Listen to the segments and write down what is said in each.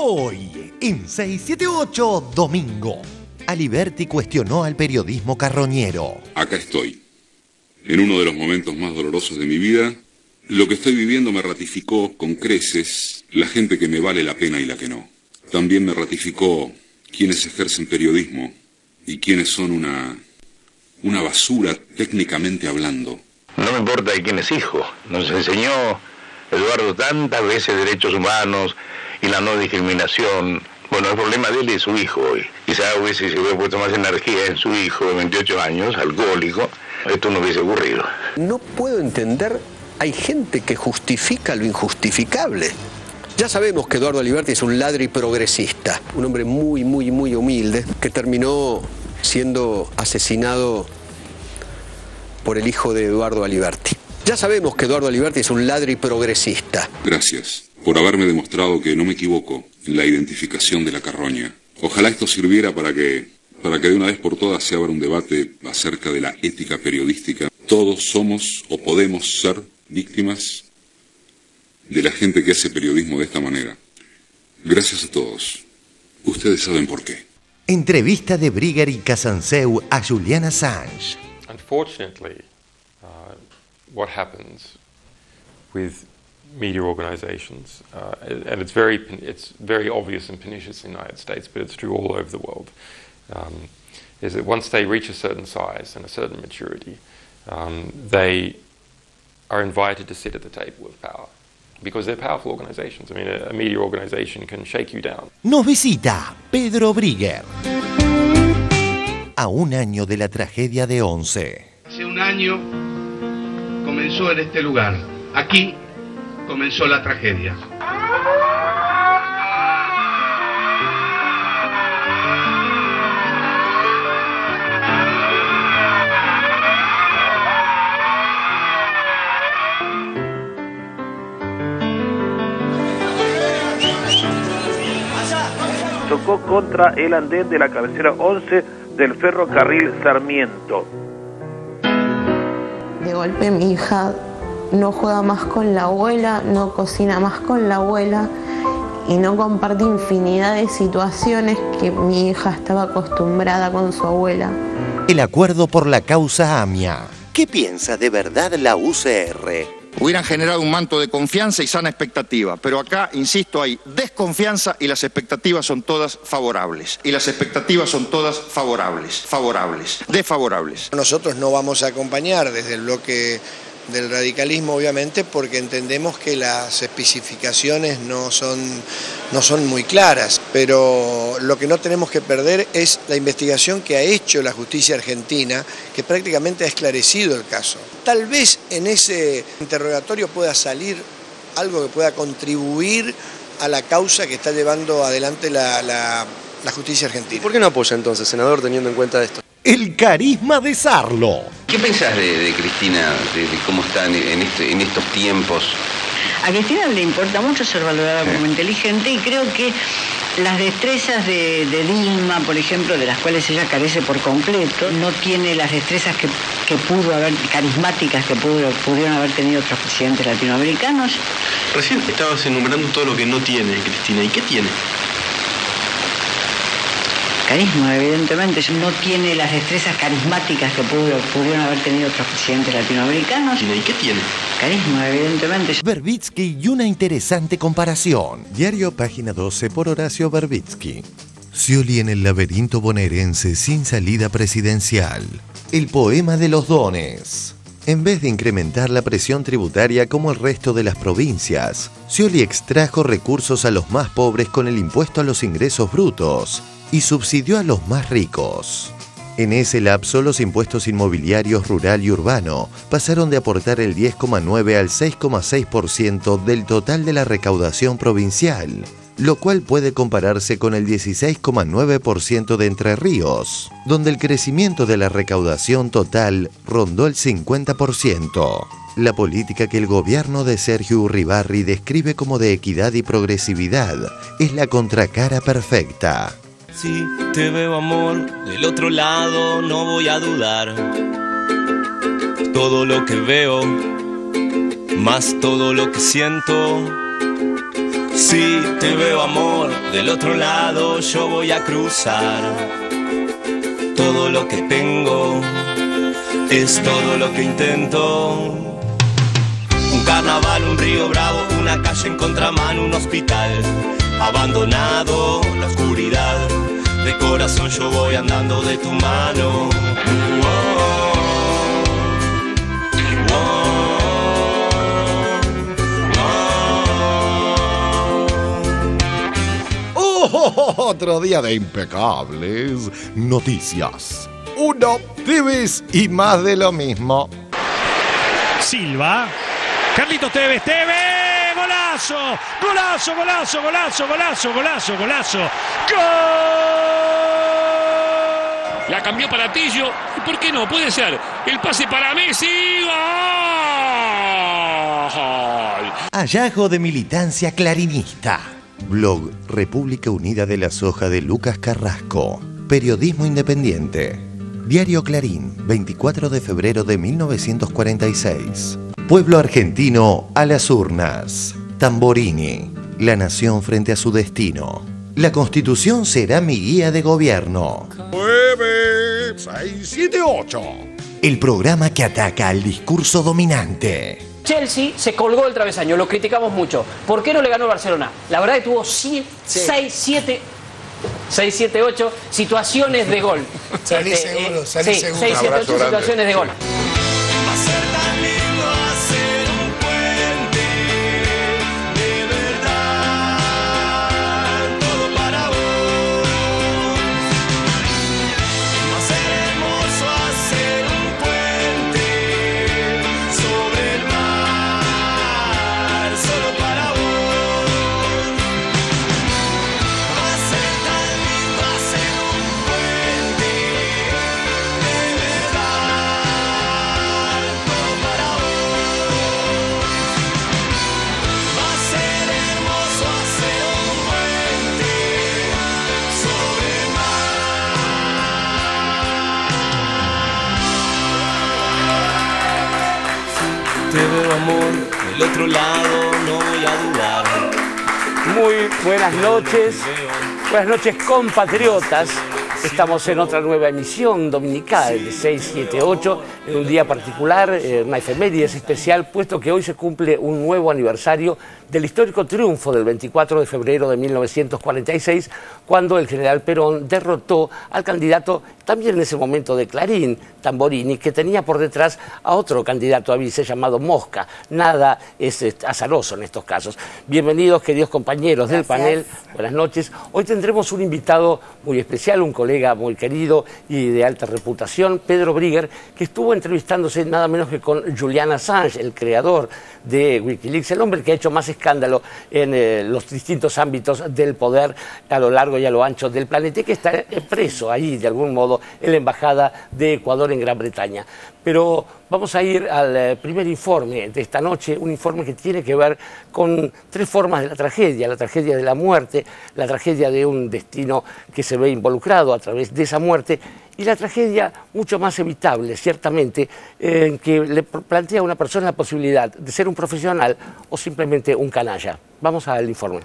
Hoy, en 678 Domingo, Aliberti cuestionó al periodismo carroñero. Acá estoy, en uno de los momentos más dolorosos de mi vida. Lo que estoy viviendo me ratificó con creces la gente que me vale la pena y la que no. También me ratificó quienes ejercen periodismo y quienes son una basura técnicamente hablando. No me importa de quién es hijo. Nos enseñó Eduardo tantas veces derechos humanos y la no discriminación. Bueno, el problema de él es su hijo hoy. Quizá si hubiera puesto más energía en su hijo de 28 años, alcohólico, esto no hubiese ocurrido. No puedo entender, hay gente que justifica lo injustificable. Ya sabemos que Eduardo Aliberti es un ladri progresista, un hombre muy humilde, que terminó siendo asesinado por el hijo de Eduardo Aliberti. Ya sabemos que Eduardo Aliberti es un ladri progresista. Gracias por haberme demostrado que no me equivoco en la identificación de la carroña. Ojalá esto sirviera para que de una vez por todas se abra un debate acerca de la ética periodística. Todos somos o podemos ser víctimas de la gente que hace periodismo de esta manera. Gracias a todos. Ustedes saben por qué. Entrevista de Briguer y Casanseu a Julian Assange. Unfortunately, what happens with media organizations, and it's very obvious and pernicious in the United States, but it's true all over the world, is that once they reach a certain size and a certain maturity, they are invited to sit at the table of power. Because they're powerful organizations. I mean, a media organization can shake you down. Nos visita Pedro Briguer. A un año de la tragedia de Once. Hace un año comenzó en este lugar. Aquí comenzó la tragedia. Chocó contra el andén de la cabecera 11 del ferrocarril Sarmiento. De golpe mi hija no juega más con la abuela, no cocina más con la abuela y no comparte infinidad de situaciones que mi hija estaba acostumbrada con su abuela. El acuerdo por la causa AMIA. ¿Qué piensa de verdad la UCR? Hubieran generado un manto de confianza y sana expectativa, pero acá, insisto, hay desconfianza y las expectativas son todas favorables. Y las expectativas son todas desfavorables. Nosotros no vamos a acompañar desde el bloque del radicalismo, obviamente, porque entendemos que las especificaciones no son muy claras, pero lo que no tenemos que perder es la investigación que ha hecho la justicia argentina, que prácticamente ha esclarecido el caso. Tal vez en ese interrogatorio pueda salir algo que pueda contribuir a la causa que está llevando adelante la justicia argentina. ¿Por qué no apoya entonces, senador, teniendo en cuenta esto? El carisma de Sarlo. ¿Qué pensás de Cristina, de cómo está en estos tiempos? A Cristina le importa mucho ser valorada como inteligente y creo que las destrezas de Dilma, por ejemplo, de las cuales ella carece por completo, no tiene las destrezas que pudo haber, carismáticas que pudieron haber tenido otros presidentes latinoamericanos. Recién estabas enumerando todo lo que no tiene Cristina. ¿Y qué tiene? Carisma, evidentemente, no tiene las destrezas carismáticas que pudieron haber tenido otros presidentes latinoamericanos. ¿Y qué tiene? Carisma, evidentemente. Verbitsky y una interesante comparación. Diario Página 12 por Horacio Verbitsky. Scioli en el laberinto bonaerense sin salida presidencial. El poema de los dones. En vez de incrementar la presión tributaria como el resto de las provincias, Scioli extrajo recursos a los más pobres con el impuesto a los ingresos brutos y subsidió a los más ricos. En ese lapso, los impuestos inmobiliarios rural y urbano pasaron de aportar el 10,9 al 6,6% del total de la recaudación provincial, lo cual puede compararse con el 16,9% de Entre Ríos, donde el crecimiento de la recaudación total rondó el 50%. La política que el gobierno de Sergio Uribarri describe como de equidad y progresividad es la contracara perfecta. Si te veo, amor, del otro lado no voy a dudar. Todo lo que veo, más todo lo que siento. Si te veo, amor, del otro lado yo voy a cruzar. Todo lo que tengo es todo lo que intento. Un carnaval, un río bravo, una calle en contramano, un hospital abandonado, la oscuridad. De corazón yo voy andando de tu mano. Otro día de impecables noticias. Uno, Tevez y más de lo mismo. Silva, Carlitos Tevez, golazo, golazo, golazo, golazo, golazo, golazo, golazo, ¡gol! La cambió para Tillo, ¿y por qué no? Puede ser, el pase para Messi, ¡gol! Hallazgo de militancia clarinista. Blog República Unida de la Soja de Lucas Carrasco. Periodismo independiente. Diario Clarín, 24 de febrero de 1946. Pueblo argentino a las urnas. Tamborini. La nación frente a su destino. La Constitución será mi guía de gobierno. 9, 6, 7, 8. El programa que ataca al discurso dominante. Chelsea se colgó del travesaño, lo criticamos mucho. ¿Por qué no le ganó el Barcelona? La verdad que tuvo 6, 7, 8 situaciones de gol. Salí seguro, salí seguro. 6, 7, 8 situaciones de gol. Va a ser tan lindo hacer un puente, de verdad, todo para vos. Va a ser hermoso hacer un puente sobre el mar, solo para vos. Va a ser tan lindo hacer un puente, de verdad, todo para vos. Va a ser hermoso hacer un puente sobre el mar. Te veo, amor, del otro lado no voy a dudar. Muy buenas noches compatriotas. Estamos en otra nueva emisión dominical de 678, en un día particular, una efeméride especial, puesto que hoy se cumple un nuevo aniversario del histórico triunfo del 24 de febrero de 1946, cuando el general Perón derrotó al candidato, también en ese momento de Clarín, Tamborini, que tenía por detrás a otro candidato a vice llamado Mosca. Nada es azaroso en estos casos. Bienvenidos, queridos compañeros del panel. Buenas noches. Hoy tendremos un invitado muy especial, un colega muy querido y de alta reputación, Pedro Brigger, que estuvo entrevistándose nada menos que con Julian Assange, el creador de Wikileaks, el hombre que ha hecho más escándalo en los distintos ámbitos del poder a lo largo y a lo ancho del planeta, y que está preso ahí de algún modo en la embajada de Ecuador en Gran Bretaña. Pero vamos a ir al primer informe de esta noche, un informe que tiene que ver con tres formas de la tragedia de la muerte, la tragedia de un destino que se ve involucrado a través de esa muerte, y la tragedia mucho más evitable, ciertamente, en que le plantea a una persona la posibilidad de ser un profesional o simplemente un canalla. Vamos al informe.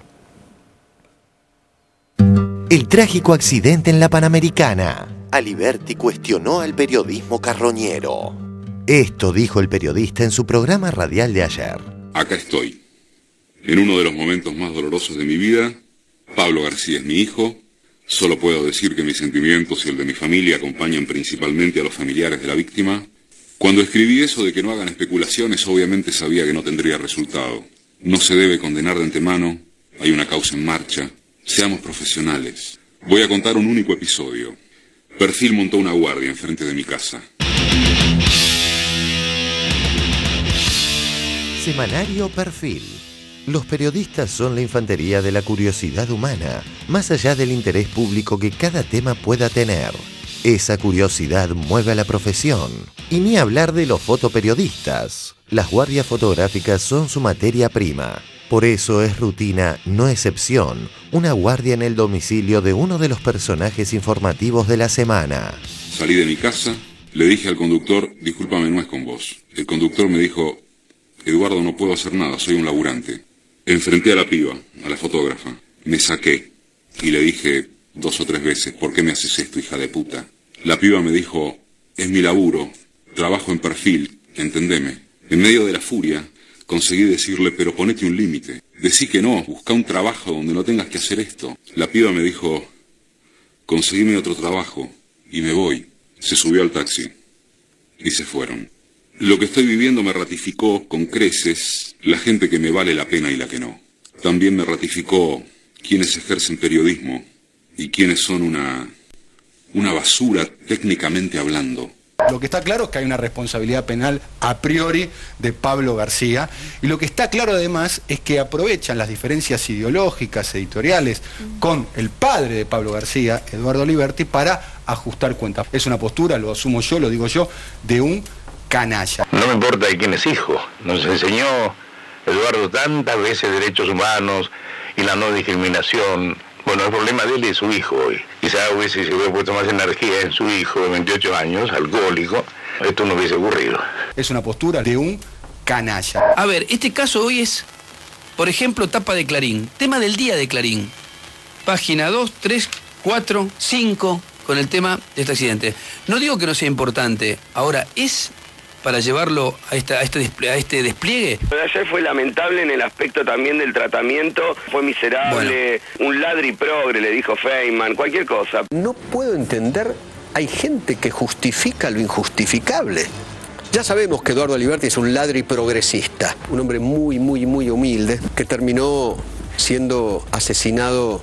El trágico accidente en la Panamericana. Aliberti cuestionó al periodismo carroñero. Esto dijo el periodista en su programa radial de ayer. Acá estoy. En uno de los momentos más dolorosos de mi vida, Pablo García es mi hijo. Solo puedo decir que mis sentimientos y el de mi familia acompañan principalmente a los familiares de la víctima. Cuando escribí eso de que no hagan especulaciones, obviamente sabía que no tendría resultado. No se debe condenar de antemano, hay una causa en marcha. Seamos profesionales. Voy a contar un único episodio. Perfil montó una guardia enfrente de mi casa. Semanario Perfil. Los periodistas son la infantería de la curiosidad humana, más allá del interés público que cada tema pueda tener. Esa curiosidad mueve a la profesión. Y ni hablar de los fotoperiodistas. Las guardias fotográficas son su materia prima. Por eso es rutina, no excepción, una guardia en el domicilio de uno de los personajes informativos de la semana. Salí de mi casa, le dije al conductor, discúlpame, no es con vos. El conductor me dijo, Eduardo, no puedo hacer nada, soy un laburante. Enfrenté a la piba, a la fotógrafa. Me saqué. y le dije 2 o 3 veces, ¿por qué me haces esto, hija de puta? La piba me dijo, es mi laburo, trabajo en perfil, entendeme. En medio de la furia, conseguí decirle, pero ponete un límite. Decí que no, busca un trabajo donde no tengas que hacer esto. La piba me dijo, conseguime otro trabajo, y me voy. Se subió al taxi, y se fueron. Lo que estoy viviendo me ratificó con creces la gente que me vale la pena y la que no. También me ratificó quienes ejercen periodismo y quienes son una basura técnicamente hablando. Lo que está claro es que hay una responsabilidad penal a priori de Pablo García, y lo que está claro además es que aprovechan las diferencias ideológicas, editoriales, con el padre de Pablo García, Eduardo Liberti, para ajustar cuentas. Es una postura, lo asumo yo, lo digo yo, de un canalla. No me importa de quién es hijo. Nos enseñó Eduardo tantas veces derechos humanos y la no discriminación. Bueno, el problema de él es su hijo hoy. Quizá se hubiera puesto más energía en su hijo de 28 años, alcohólico, esto no hubiese ocurrido. Es una postura de un canalla. A ver, este caso hoy es, por ejemplo, tapa de Clarín. Tema del día de Clarín. Página 2, 3, 4, 5, con el tema de este accidente. No digo que no sea importante. Ahora, ¿es para llevarlo a este despliegue? Ayer fue lamentable en el aspecto también del tratamiento, fue miserable, un ladri progre, le dijo Feynman, cualquier cosa. No puedo entender, hay gente que justifica lo injustificable. Ya sabemos que Eduardo Aliberti es un ladri progresista, un hombre muy humilde, que terminó siendo asesinado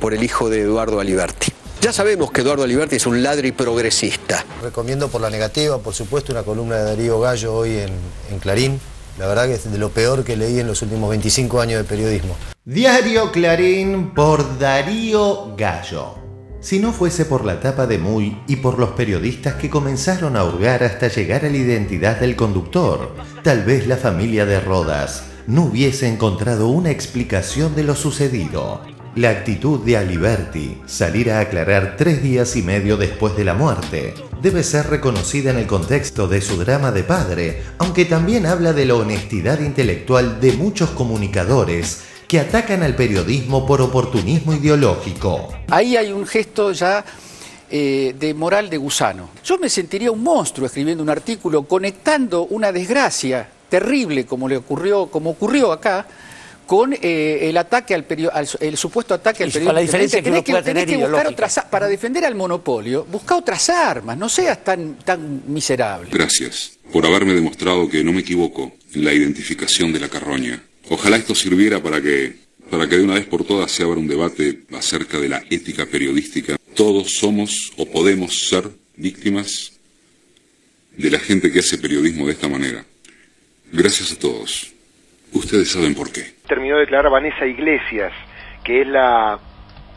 por el hijo de Eduardo Aliberti. Ya sabemos que Eduardo Aliberti es un ladri progresista. Recomiendo por la negativa, por supuesto, una columna de Darío Gallo hoy en Clarín. La verdad que es de lo peor que leí en los últimos 25 años de periodismo. Diario Clarín por Darío Gallo. Si no fuese por la tapa de Muy y por los periodistas que comenzaron a hurgar hasta llegar a la identidad del conductor, tal vez la familia de Rodas no hubiese encontrado una explicación de lo sucedido. La actitud de Aliberti, salir a aclarar 3 días y medio después de la muerte, debe ser reconocida en el contexto de su drama de padre, aunque también habla de la honestidad intelectual de muchos comunicadores que atacan al periodismo por oportunismo ideológico. Ahí hay un gesto ya de moral de gusano. Yo me sentiría un monstruo escribiendo un artículo conectando una desgracia terrible como ocurrió acá, con el ataque el supuesto ataque al periodismo. Con la diferencia que uno pueda tener ideológica. Para defender al monopolio, busca otras armas, no seas tan miserable. Gracias por haberme demostrado que no me equivoco en la identificación de la carroña. Ojalá esto sirviera para que de una vez por todas se abra un debate acerca de la ética periodística. Todos somos o podemos ser víctimas de la gente que hace periodismo de esta manera. Gracias a todos. Ustedes saben por qué. Terminó de declarar Vanessa Iglesias, que es la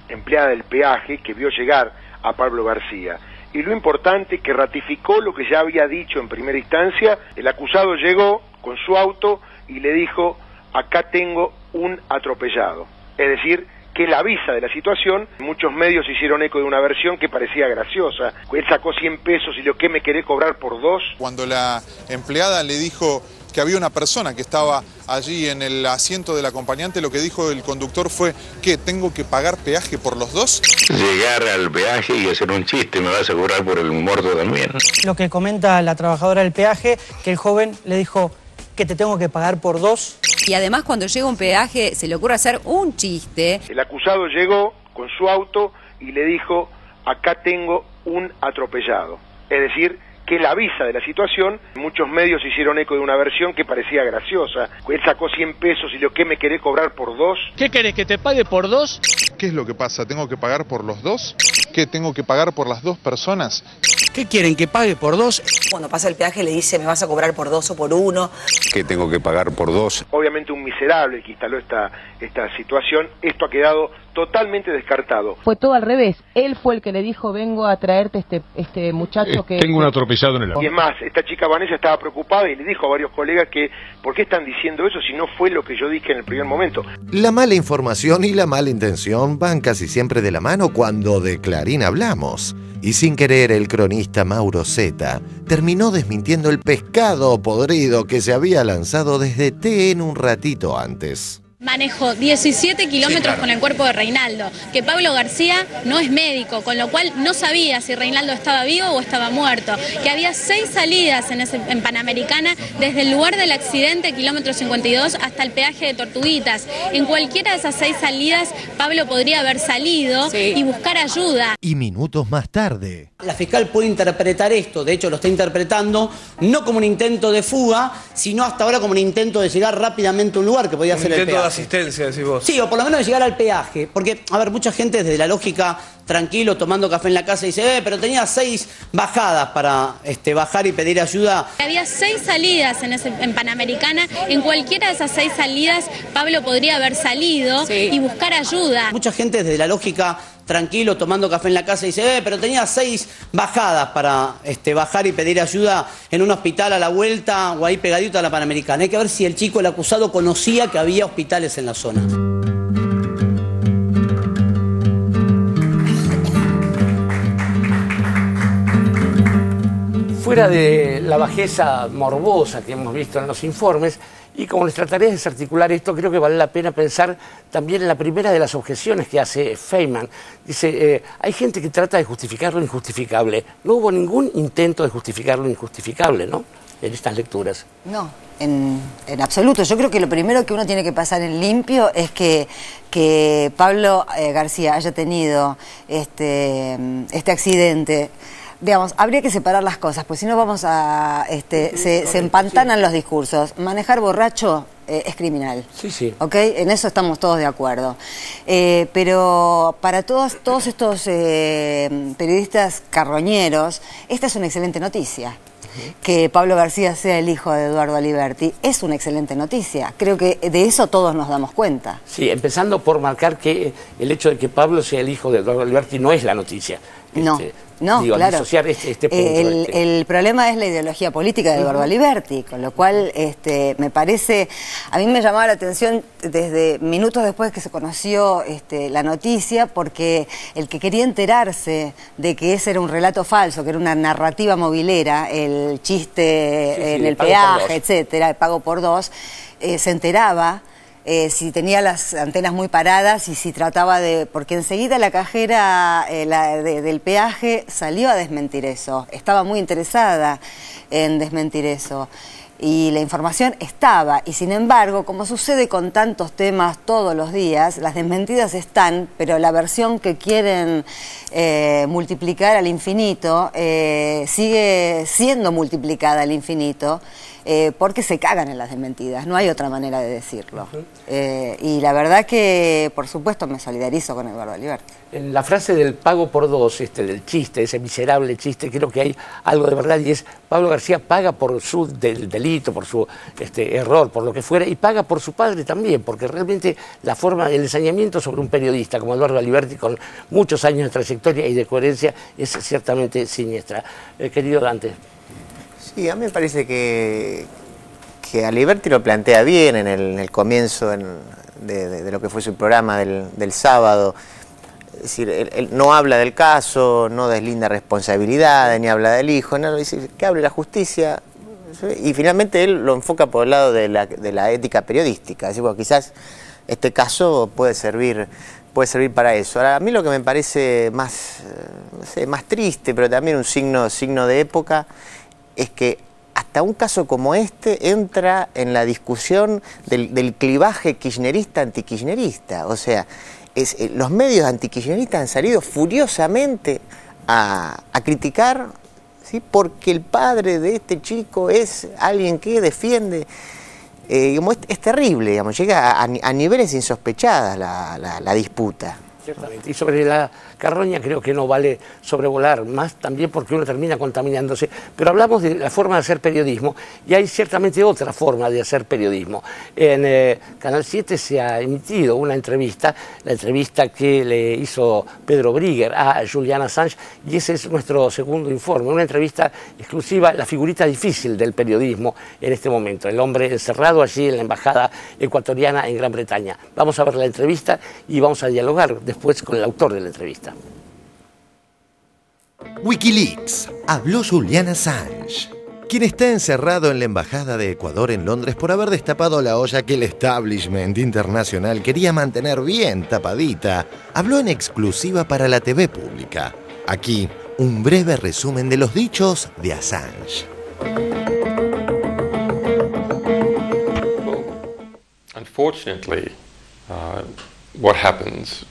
empleada del peaje que vio llegar a Pablo García. Y lo importante, que ratificó lo que ya había dicho en primera instancia. El acusado llegó con su auto y le dijo, acá tengo un atropellado. Es decir, que él avisa de la situación. Muchos medios hicieron eco de una versión que parecía graciosa. Él sacó 100 pesos y lo que me querés cobrar por 2. Cuando la empleada le dijo que había una persona que estaba allí en el asiento del acompañante, lo que dijo el conductor fue, ¿qué? ¿Tengo que pagar peaje por los dos? Llegar al peaje y hacer un chiste, me vas a cobrar por el muerto también. Lo que comenta la trabajadora del peaje, que el joven le dijo que te tengo que pagar por 2. Y además cuando llega un peaje se le ocurre hacer un chiste. El acusado llegó con su auto y le dijo, acá tengo un atropellado. Es decir, que él avisa de la situación. Muchos medios hicieron eco de una versión que parecía graciosa. Él sacó 100 pesos y lo que me querés cobrar por 2. ¿Qué querés, que te pague por 2? ¿Qué es lo que pasa? ¿Tengo que pagar por los dos? ¿Qué, tengo que pagar por las 2 personas? ¿Qué quieren, que pague por 2? Cuando pasa el peaje le dice, me vas a cobrar por 2 o por 1. ¿Qué tengo que pagar por 2? Obviamente un miserable que instaló esta situación. Esto ha quedado totalmente descartado. Fue todo al revés. Él fue el que le dijo, vengo a traerte este muchacho que... Tengo un atropellado en el auto. Y es más, esta chica Vanessa estaba preocupada y le dijo a varios colegas que ¿por qué están diciendo eso si no fue lo que yo dije en el primer momento? La mala información y la mala intención van casi siempre de la mano cuando de Clarín hablamos. Y sin querer, el cronista Mauro Zeta terminó desmintiendo el pescado podrido que se había lanzado desde TN un ratito antes. Manejó 17 kilómetros con el cuerpo de Reinaldo, que Pablo García no es médico, con lo cual no sabía si Reinaldo estaba vivo o estaba muerto, que había 6 salidas en Panamericana desde el lugar del accidente, kilómetro 52, hasta el peaje de Tortuguitas. En cualquiera de esas 6 salidas, Pablo podría haber salido y buscar ayuda. Y minutos más tarde. La fiscal puede interpretar esto, de hecho lo está interpretando, no como un intento de fuga, sino hasta ahora como un intento de llegar rápidamente a un lugar que podía ser el peaje. Asistencia, decís vos. Sí, o por lo menos de llegar al peaje. Porque, a ver, mucha gente desde la lógica, tranquilo, tomando café en la casa, dice, pero tenía 6 bajadas para bajar y pedir ayuda. Había 6 salidas en Panamericana. En cualquiera de esas 6 salidas, Pablo podría haber salido y buscar ayuda. Mucha gente desde la lógica, tranquilo, tomando café en la casa, dice, pero tenía 6 bajadas para bajar y pedir ayuda en un hospital a la vuelta o ahí pegadito a la Panamericana. Hay que ver si el chico, el acusado, conocía que había hospitales en la zona. Fuera de la bajeza morbosa que hemos visto en los informes, y como les trataré de desarticular esto, creo que vale la pena pensar también en la primera de las objeciones que hace Feynman. Dice, hay gente que trata de justificar lo injustificable. No hubo ningún intento de justificar lo injustificable, ¿no?, en estas lecturas. No, en absoluto. Yo creo que lo primero que uno tiene que pasar en limpio es que Pablo García haya tenido este accidente. Digamos, habría que separar las cosas, pues si no vamos a... se empantanan los discursos. Manejar borracho es criminal. Sí, sí. ¿Ok? En eso estamos todos de acuerdo. Pero para todos estos periodistas carroñeros, esta es una excelente noticia. Que Pablo García sea el hijo de Eduardo Aliberti es una excelente noticia. Creo que de eso todos nos damos cuenta. Sí, empezando por marcar que el hecho de que Pablo sea el hijo de Eduardo Aliberti no es la noticia. No, claro. Disociar este punto. El problema es la ideología política de Eduardo Aliberti, con lo cual me parece, a mí me llamaba la atención desde minutos después que se conoció la noticia, porque el que quería enterarse de que ese era un relato falso, que era una narrativa movilera, el chiste en el peaje, etcétera, el pago por 2, se enteraba si tenía las antenas muy paradas y si trataba de... Porque enseguida la cajera del peaje salió a desmentir eso. Estaba muy interesada en desmentir eso. Y la información estaba. Y sin embargo, como sucede con tantos temas todos los días, las desmentidas están, pero la versión que quieren multiplicar al infinito sigue siendo multiplicada al infinito. Porque se cagan en las desmentidas, no hay otra manera de decirlo. Y la verdad que, por supuesto, me solidarizo con Eduardo Aliberti. En la frase del pago por 2, del chiste, ese miserable chiste, creo que hay algo de verdad, y es Pablo García paga por su delito, por su error, por lo que fuera, y paga por su padre también, porque realmente la forma, el ensañamiento sobre un periodista como Eduardo Aliberti, con muchos años de trayectoria y de coherencia, es ciertamente siniestra. Querido Dante. Sí, a mí me parece que Aliberti lo plantea bien en el comienzo de lo que fue su programa del sábado. Es decir, él no habla del caso, no deslinda responsabilidades, ni habla del hijo, no, dice que hable la justicia. Y finalmente él lo enfoca por el lado de la ética periodística. Es decir, bueno, quizás este caso puede servir para eso. Ahora, a mí lo que me parece más triste, pero también un signo de época, es que hasta un caso como este entra en la discusión del clivaje kirchnerista-antikirchnerista. O sea, los medios antikirchneristas han salido furiosamente a criticar, ¿sí?, porque el padre de este chico es alguien que defiende. Es terrible, digamos, llega a niveles insospechados la disputa. Ciertamente. Y sobre la carroña creo que no vale sobrevolar, más también porque uno termina contaminándose. Pero hablamos de la forma de hacer periodismo y hay ciertamente otra forma de hacer periodismo. En Canal 7 se ha emitido una entrevista, la entrevista que le hizo Pedro Brigger a Julian Assange, y ese es nuestro segundo informe, una entrevista exclusiva, la figurita difícil del periodismo en este momento, el hombre encerrado allí en la embajada ecuatoriana en Gran Bretaña. Vamos a ver la entrevista y vamos a dialogar después con el autor de la entrevista. Wikileaks. Habló Julian Assange. quien está encerrado en la Embajada de Ecuador en Londres por haber destapado la olla que el establishment internacional quería mantener bien tapadita, habló en exclusiva para la TV pública. Aquí, un breve resumen de los dichos de Assange. Unfortunately, what happens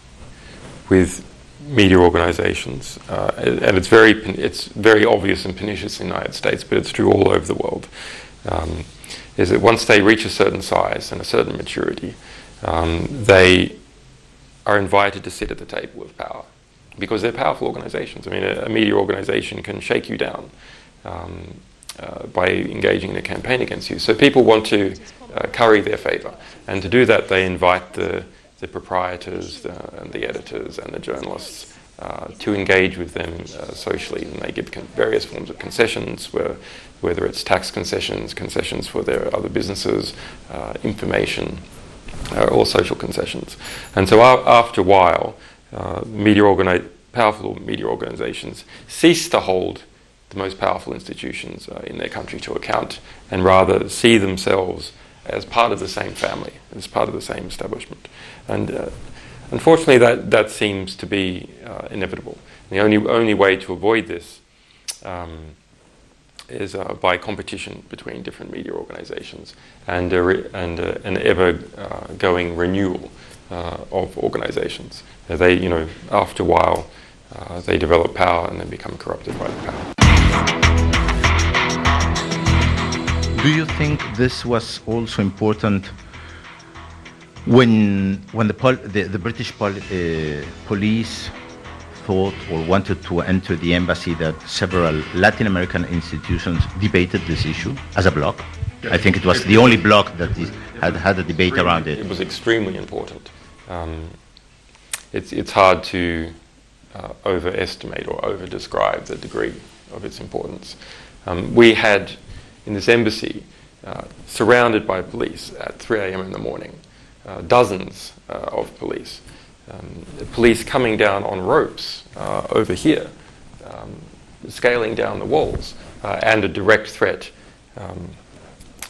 with media organizations, and it's very obvious and pernicious in the United States, but it's true all over the world, is that once they reach a certain size and a certain maturity, they are invited to sit at the table of power because they're powerful organizations. I mean, a media organization can shake you down by engaging in a campaign against you. So people want to curry their favor, and to do that they invite the proprietors and the editors and the journalists to engage with them socially, and they give various forms of concessions, whether it's tax concessions, concessions for their other businesses, information, or social concessions. And so after a while, powerful media organizations cease to hold the most powerful institutions in their country to account, and rather see themselves as part of the same family, as part of the same establishment. And unfortunately that seems to be inevitable. The only way to avoid this is by competition between different media organizations and an ever-going renewal of organizations. They, after a while, they develop power and then become corrupted by the power. Do you think this was also important when the British police thought or wanted to enter the embassy, that several Latin American institutions debated this issue as a bloc? I think it was the only bloc that had a debate around it. It was extremely important. It's hard to overestimate or over-describe the degree of its importance. We had, in this embassy, surrounded by police at 3 a.m. in the morning, dozens of police. Police coming down on ropes over here, scaling down the walls, and a direct threat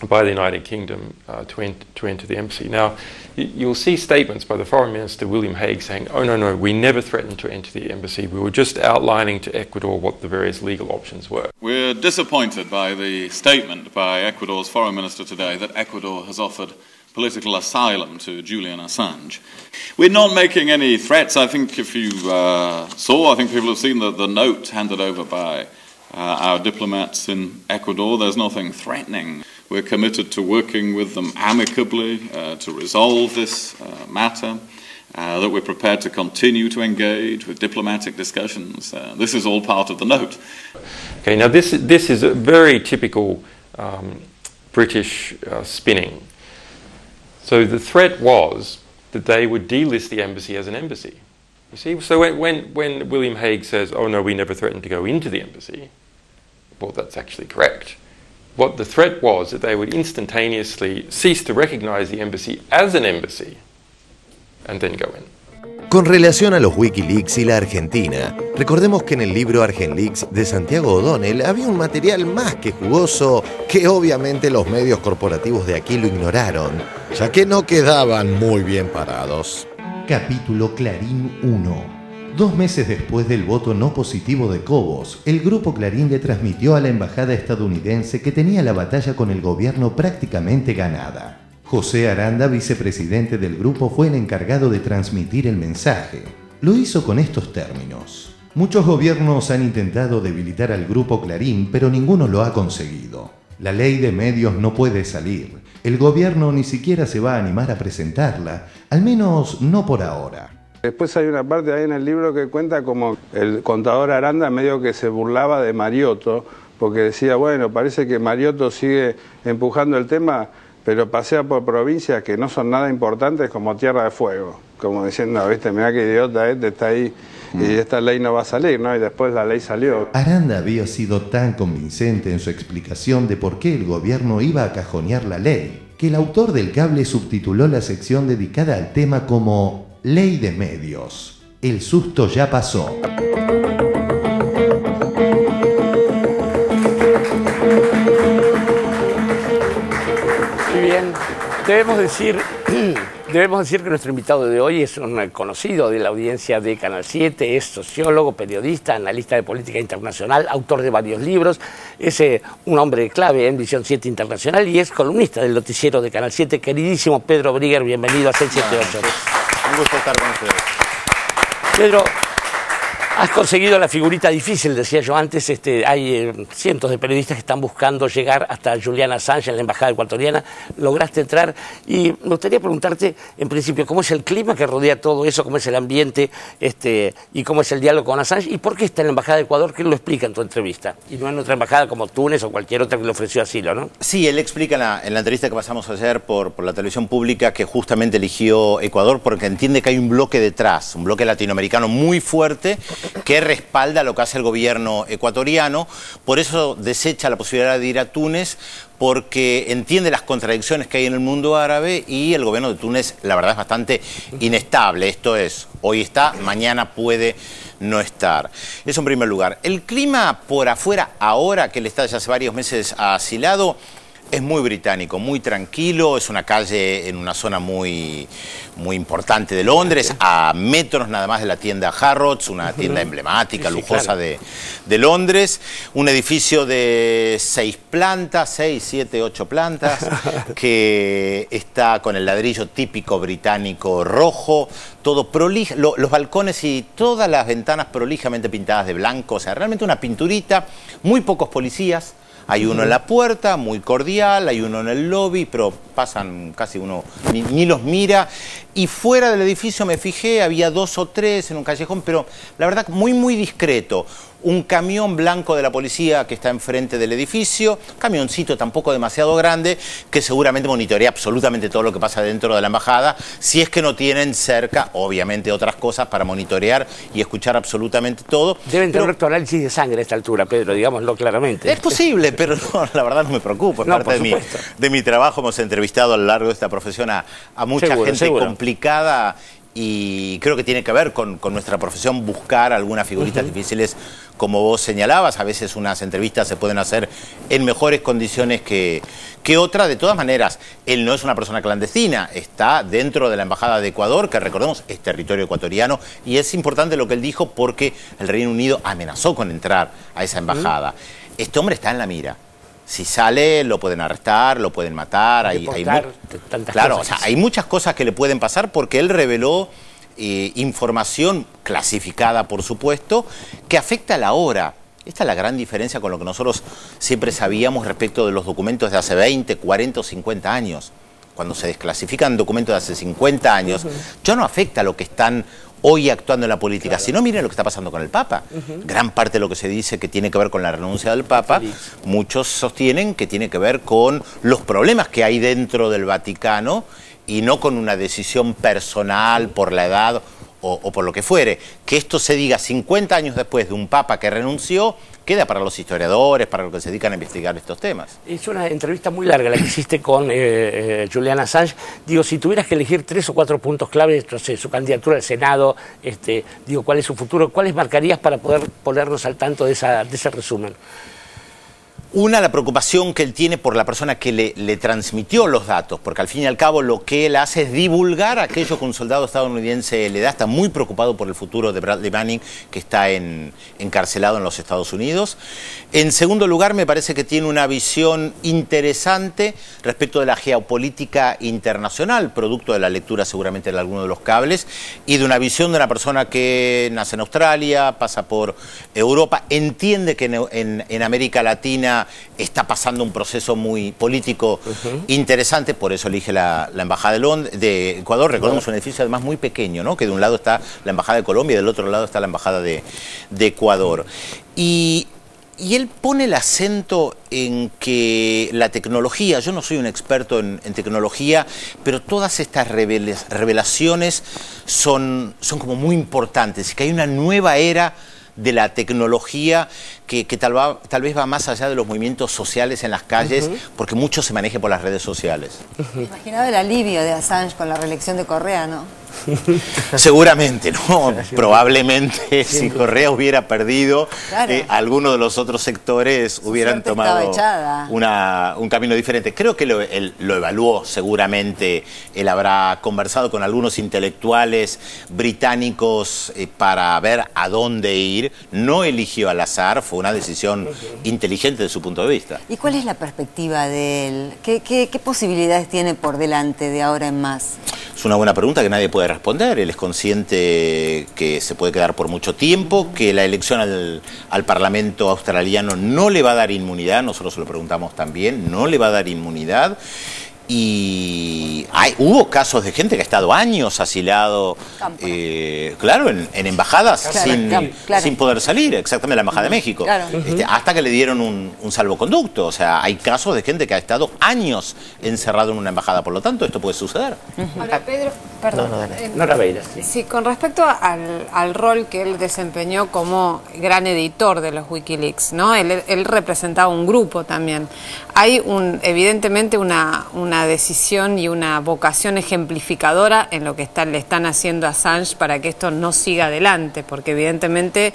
by the United Kingdom to enter the embassy. Now, you'll see statements by the Foreign Minister, William Hague, saying, oh, no, we never threatened to enter the embassy. We were just outlining to Ecuador what the various legal options were. We're disappointed by the statement by Ecuador's Foreign Minister today that Ecuador has offered political asylum to Julian Assange. We're not making any threats. I think if you saw, I think people have seen the note handed over by our diplomats in Ecuador. There's nothing threatening. We're committed to working with them amicably to resolve this matter, that we're prepared to continue to engage with diplomatic discussions. This is all part of the note. Okay, now this is a very typical British spinning. So the threat was that they would delist the embassy as an embassy. You see, so when William Hague says, oh no, we never threatened to go into the embassy, well, that's actually correct. What the threat was that they would instantaneously cease to recognize the embassy as an embassy and then go in. Con relación a los Wikileaks y la Argentina, recordemos que en el libro ArgenLeaks de Santiago O'Donnell había un material más que jugoso que obviamente los medios corporativos de aquí lo ignoraron, ya que no quedaban muy bien parados. Capítulo Clarín 1. 2 meses después del voto no positivo de Cobos, el grupo Clarín le transmitió a la embajada estadounidense que tenía la batalla con el gobierno prácticamente ganada. José Aranda, vicepresidente del grupo, fue el encargado de transmitir el mensaje. Lo hizo con estos términos: muchos gobiernos han intentado debilitar al grupo Clarín, pero ninguno lo ha conseguido. La ley de medios no puede salir. El gobierno ni siquiera se va a animar a presentarla, al menos no por ahora. Después hay una parte ahí en el libro que cuenta como el contador Aranda medio que se burlaba de Mariotto, porque decía, bueno, parece que Mariotto sigue empujando el tema, pero pasea por provincias que no son nada importantes como Tierra de Fuego. Como diciendo, viste, mirá qué idiota está ahí y esta ley no va a salir, ¿no? Y después la ley salió. Aranda había sido tan convincente en su explicación de por qué el gobierno iba a cajonear la ley, que el autor del cable subtituló la sección dedicada al tema como Ley de Medios. El susto ya pasó. Debemos decir que nuestro invitado de hoy es un conocido de la audiencia de Canal 7, es sociólogo, periodista, analista de política internacional, autor de varios libros, es un hombre clave en Visión 7 Internacional y es columnista del noticiero de Canal 7. Queridísimo Pedro Brigger, bienvenido a 678. Un gusto estar con ustedes. Pedro, has conseguido la figurita difícil, decía yo antes. Hay cientos de periodistas que están buscando llegar hasta Julian Assange en la embajada ecuatoriana. Lograste entrar y me gustaría preguntarte, en principio, cómo es el clima que rodea todo eso, cómo es el ambiente y cómo es el diálogo con Assange y por qué está en la embajada de Ecuador, que él lo explica en tu entrevista y no en otra embajada como Túnez o cualquier otra que le ofreció asilo, ¿no? Sí, él explica en la entrevista que pasamos ayer por la televisión pública que justamente eligió Ecuador porque entiende que hay un bloque detrás, un bloque latinoamericano muy fuerte que respalda lo que hace el gobierno ecuatoriano, por eso desecha la posibilidad de ir a Túnez, porque entiende las contradicciones que hay en el mundo árabe y el gobierno de Túnez, la verdad, es bastante inestable. Esto es, hoy está, mañana puede no estar. Eso en primer lugar. El clima por afuera, ahora que él está ya hace varios meses asilado, es muy británico, muy tranquilo, es una calle en una zona muy importante de Londres, a metros nada más de la tienda Harrods, una tienda emblemática, lujosa de Londres, un edificio de 6 plantas, 6, 7, 8 plantas, que está con el ladrillo típico británico rojo, todo prolijo, los balcones y todas las ventanas prolijamente pintadas de blanco, o sea, realmente una pinturita, muy pocos policías. Hay uno en la puerta, muy cordial, hay uno en el lobby, pero pasan casi uno, ni los mira. Y fuera del edificio me fijé, había 2 o 3 en un callejón, pero la verdad muy discreto. Un camión blanco de la policía que está enfrente del edificio, camioncito tampoco demasiado grande, que seguramente monitorea absolutamente todo lo que pasa dentro de la embajada, si es que no tienen cerca, obviamente, otras cosas para monitorear y escuchar absolutamente todo. Deben tener un rectoanálisis de sangre a esta altura, Pedro, digámoslo claramente. Es posible, pero no, la verdad no me preocupo. Es parte de mi trabajo. Hemos entrevistado a lo largo de esta profesión a mucha gente complicada. Y creo que tiene que ver con nuestra profesión buscar algunas figuritas difíciles, como vos señalabas. A veces unas entrevistas se pueden hacer en mejores condiciones que otras. De todas maneras, él no es una persona clandestina, está dentro de la Embajada de Ecuador, que recordemos es territorio ecuatoriano, y es importante lo que él dijo porque el Reino Unido amenazó con entrar a esa embajada. Este hombre está en la mira. Si sale, lo pueden arrestar, lo pueden matar. Claro, o sea, hay muchas cosas que le pueden pasar porque él reveló información clasificada, por supuesto, que afecta a la hora. Esta es la gran diferencia con lo que nosotros siempre sabíamos respecto de los documentos de hace 20, 40 o 50 años. Cuando se desclasifican documentos de hace 50 años, ya no afecta a lo que están hoy actuando en la política. Si no, miren lo que está pasando con el Papa. Gran parte de lo que se dice que tiene que ver con la renuncia del Papa, muchos sostienen que tiene que ver con los problemas que hay dentro del Vaticano y no con una decisión personal por la edad o por lo que fuere. Que esto se diga 50 años después de un Papa que renunció, queda para los historiadores, para los que se dedican a investigar estos temas. Es una entrevista muy larga la que hiciste con Julian Assange. Digo, si tuvieras que elegir 3 o 4 puntos clave, no sé, su candidatura al Senado, digo, ¿cuál es su futuro? ¿Cuáles marcarías para poder ponernos al tanto de ese resumen? Una, la preocupación que él tiene por la persona que le transmitió los datos, porque al fin y al cabo lo que él hace es divulgar aquello que un soldado estadounidense le da. Está muy preocupado por el futuro de Bradley Manning, que está encarcelado en los Estados Unidos. En segundo lugar, me parece que tiene una visión interesante respecto de la geopolítica internacional, producto de la lectura seguramente de alguno de los cables, y de una visión de una persona que nace en Australia, pasa por Europa, entiende que en América Latina está pasando un proceso muy político interesante, por eso elige la Embajada de Ecuador. Recordemos un edificio además muy pequeño, ¿no? Que de un lado está la Embajada de Colombia y del otro lado está la Embajada de Ecuador. Y él pone el acento en que la tecnología, yo no soy un experto en tecnología, pero todas estas revelaciones son como muy importantes, y que hay una nueva era de la tecnología que tal vez va más allá de los movimientos sociales en las calles, porque mucho se maneja por las redes sociales. Imaginaba el alivio de Assange con la reelección de Correa, ¿no? Seguramente, ¿no? Probablemente si Correa hubiera perdido, algunos de los otros sectores hubieran tomado un camino diferente. Creo que él lo evaluó seguramente. Él habrá conversado con algunos intelectuales británicos para ver a dónde ir. No eligió al azar, fue una decisión inteligente de su punto de vista. ¿Y cuál es la perspectiva de él? ¿Qué posibilidades tiene por delante de ahora en más? Es una buena pregunta que nadie puede responder. Él es consciente que se puede quedar por mucho tiempo, que la elección al Parlamento australiano no le va a dar inmunidad, nosotros se lo preguntamos también, no le va a dar inmunidad. Y hubo casos de gente que ha estado años asilado, claro, en embajadas sin poder salir, exactamente, la Embajada de México, hasta que le dieron un salvoconducto. O sea, hay casos de gente que ha estado años encerrado en una embajada, por lo tanto, esto puede suceder. Ahora, Pedro, perdón. Nora Beira. Sí, con respecto al rol que él desempeñó como gran editor de los Wikileaks, ¿no? Él representaba un grupo también. Hay evidentemente una decisión y una vocación ejemplificadora en lo que le están haciendo a Assange para que esto no siga adelante, porque evidentemente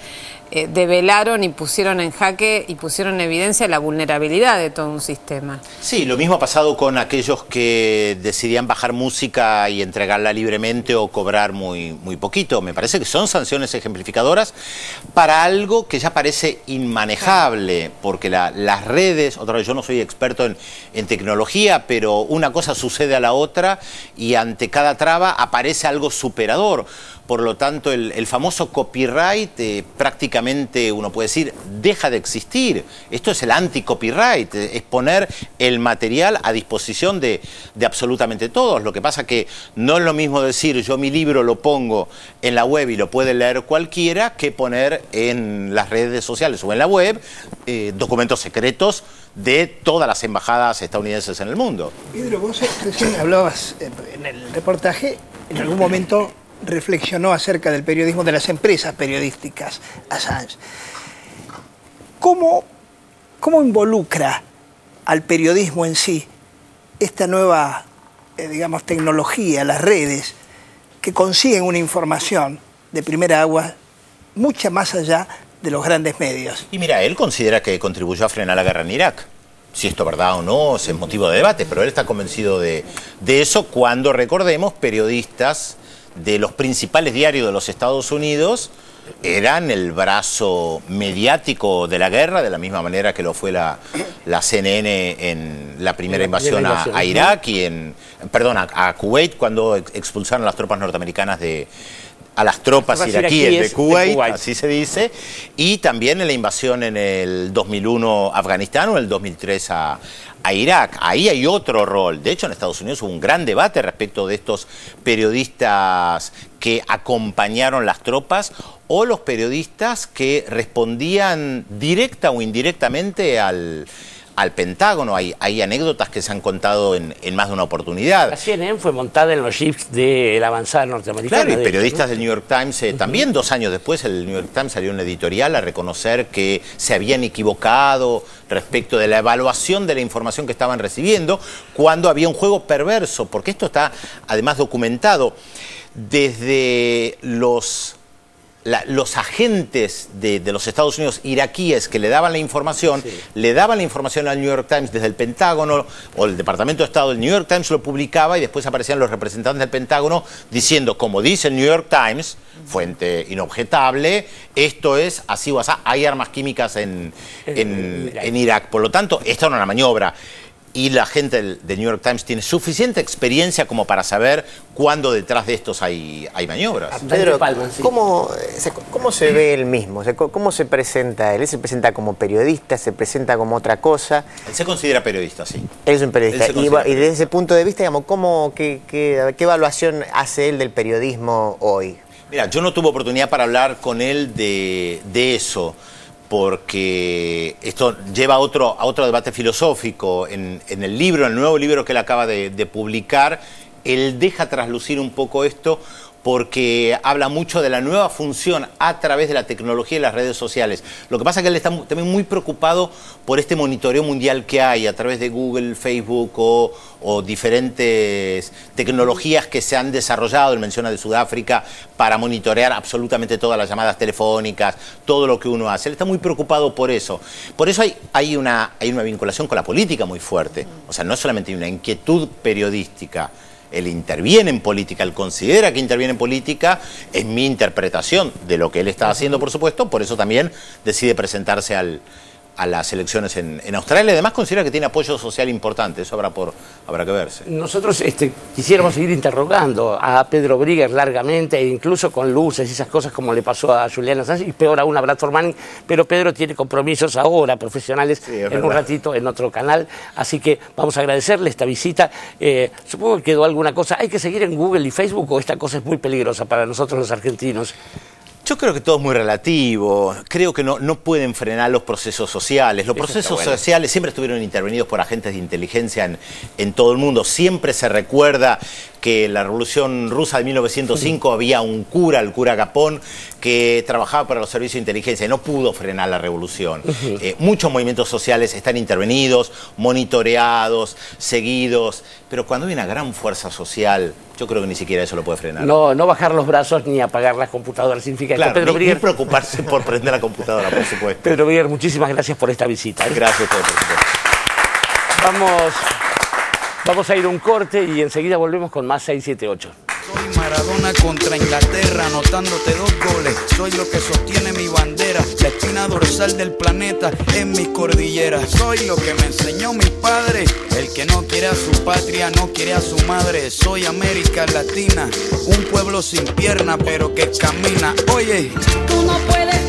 develaron y pusieron en jaque y pusieron en evidencia la vulnerabilidad de todo un sistema. Sí, lo mismo ha pasado con aquellos que decidían bajar música y entregarla libremente o cobrar muy poquito. Me parece que son sanciones ejemplificadoras para algo que ya parece inmanejable, porque las redes, otra vez, yo no soy experto en tecnología, pero una cosa sucede a la otra y ante cada traba aparece algo superador. Por lo tanto, el famoso copyright prácticamente, uno puede decir, deja de existir. Esto es el anti-copyright, es poner el material a disposición de absolutamente todos. Lo que pasa que no es lo mismo decir, yo mi libro lo pongo en la web y lo puede leer cualquiera, que poner en las redes sociales o en la web documentos secretos de todas las embajadas estadounidenses en el mundo. Pedro, vos recién hablabas en el reportaje, en algún momento reflexionó acerca del periodismo de las empresas periodísticas Assange. ¿Cómo involucra al periodismo en sí esta nueva, digamos, tecnología, las redes, que consiguen una información de primera agua mucha más allá de los grandes medios? Y mira, él considera que contribuyó a frenar la guerra en Irak. Si esto es verdad o no, es motivo de debate, pero él está convencido de eso cuando, recordemos, periodistas de los principales diarios de los Estados Unidos eran el brazo mediático de la guerra, de la misma manera que lo fue la CNN en la primera invasión a Irak y a Kuwait, cuando expulsaron a las tropas norteamericanas a las tropas iraquíes de Kuwait, así se dice, y también en la invasión en el 2001 a Afganistán o en el 2003 a Irak. Ahí hay otro rol. De hecho, en Estados Unidos hubo un gran debate respecto de estos periodistas que acompañaron las tropas o los periodistas que respondían directa o indirectamente al Pentágono. Hay anécdotas que se han contado en más de una oportunidad. La CNN fue montada en los jeeps de la avanzada norteamericana. Claro, y periodistas del New York Times, también 2 años después, el New York Times salió un editorial a reconocer que se habían equivocado respecto de la evaluación de la información que estaban recibiendo, cuando había un juego perverso, porque esto está además documentado desde los agentes de los Estados Unidos iraquíes que le daban la información, le daban la información al New York Times desde el Pentágono o el Departamento de Estado del New York Times lo publicaba y después aparecían los representantes del Pentágono diciendo, como dice el New York Times, fuente inobjetable, esto es así o así, hay armas químicas en Irak. Por lo tanto, esta era una maniobra. Y la gente del New York Times tiene suficiente experiencia como para saber cuándo detrás de estos hay maniobras. Pedro, ¿cómo se ve él mismo? ¿Cómo se presenta él? ¿Él se presenta como periodista? ¿Se presenta como otra cosa? Él se considera periodista, sí. Él es un periodista. Y desde ese punto de vista, digamos, ¿qué evaluación hace él del periodismo hoy? Mira, yo no tuve oportunidad para hablar con él de eso, porque esto lleva a otro debate filosófico. En el nuevo libro que él acaba de publicar, él deja traslucir un poco esto, porque habla mucho de la nueva función a través de la tecnología y las redes sociales. Lo que pasa es que él está también muy preocupado por este monitoreo mundial que hay a través de Google, Facebook o diferentes tecnologías que se han desarrollado. Él menciona de Sudáfrica para monitorear absolutamente todas las llamadas telefónicas, todo lo que uno hace. Él está muy preocupado por eso. Por eso hay una vinculación con la política muy fuerte. O sea, no solamente hay una inquietud periodística. Él interviene en política, él considera que interviene en política, es mi interpretación de lo que él está haciendo, por supuesto, por eso también decide presentarse a las elecciones en Australia. Además considera que tiene apoyo social importante, eso habrá que verse. Nosotros quisiéramos seguir interrogando a Pedro Brigger largamente, e incluso con luces y esas cosas como le pasó a Julian Assange, y peor aún a Bradford Manning, pero Pedro tiene compromisos ahora profesionales en un ratito en otro canal, así que vamos a agradecerle esta visita. Supongo que quedó alguna cosa. ¿Hay que seguir en Google y Facebook o esta cosa es muy peligrosa para nosotros los argentinos? Yo creo que todo es muy relativo. Creo que no pueden frenar los procesos sociales. Los procesos sociales siempre estuvieron intervenidos por agentes de inteligencia en todo el mundo. Siempre se recuerda que en la Revolución Rusa de 1905 había un cura, el cura Capón, que trabajaba para los servicios de inteligencia y no pudo frenar la revolución. Muchos movimientos sociales están intervenidos, monitoreados, seguidos, pero cuando hay una gran fuerza social, yo creo que ni siquiera eso lo puede frenar. No bajar los brazos ni apagar las computadoras significa claro, esto. Pedro Brigger, ni preocuparse por prender la computadora, por supuesto. Pedro Brigger, muchísimas gracias por esta visita. Gracias a ustedes, por supuesto. Vamos a ir a un corte y enseguida volvemos con más 678. Soy Maradona contra Inglaterra, anotándote 2 goles. Soy lo que sostiene mi bandera, la espina dorsal del planeta en mis cordilleras. Soy lo que me enseñó mi padre, el que no quiere a su patria, no quiere a su madre. Soy América Latina, un pueblo sin pierna pero que camina. Oye, tú no puedes